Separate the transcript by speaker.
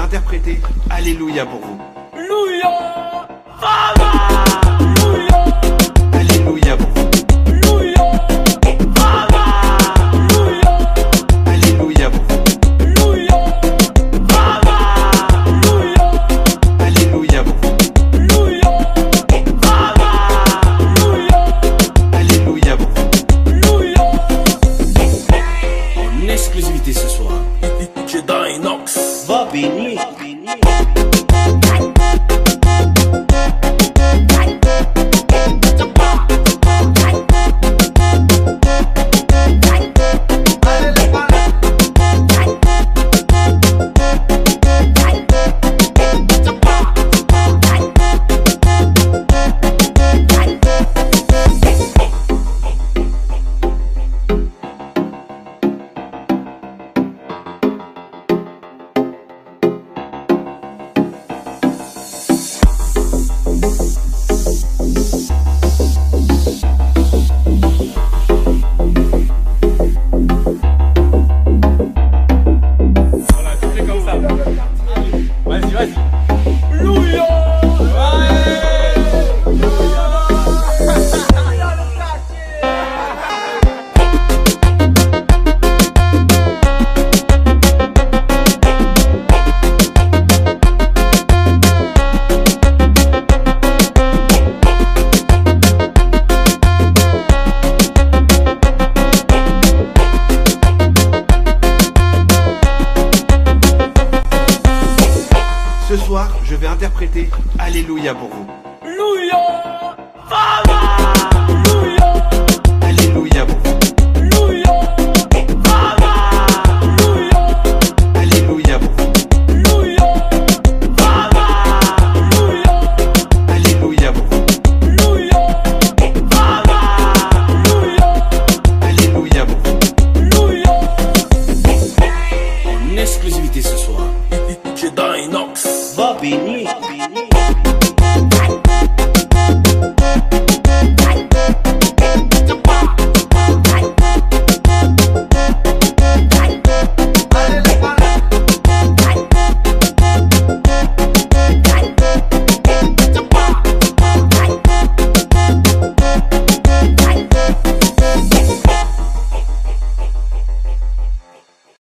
Speaker 1: interpréter Alléluia pour vous.
Speaker 2: Louiaa, Fava, Louiaa,
Speaker 1: Alléluia pour vous.
Speaker 2: Louiaa, Fava, Louiaa,
Speaker 1: Alléluia pour vous.
Speaker 2: Louiaa, Fava, Louiaa,
Speaker 1: Alléluia pour vous.
Speaker 2: Louiaa, Fava, Louiaa,
Speaker 1: Alléluia pour vous.
Speaker 2: Louiaa.
Speaker 3: En exclusivité ce soir, chez Dynox. Va bénir.
Speaker 2: Vas-y. Louiaa.
Speaker 1: Ce soir, je vais interpréter Alléluia pour vous.
Speaker 2: Louiaa, Fava, Louiaa,
Speaker 1: Alléluia pour vous.
Speaker 2: Louiaa, Fava, Louiaa,
Speaker 1: Alléluia pour vous.
Speaker 2: Louiaa, Fava, Louiaa,
Speaker 1: Alléluia pour vous.
Speaker 2: Louiaa, Fava, Louiaa,
Speaker 1: Alléluia pour vous.
Speaker 2: Louiaa.
Speaker 3: En exclusivité ce soir, chez Dynox. Va bénir.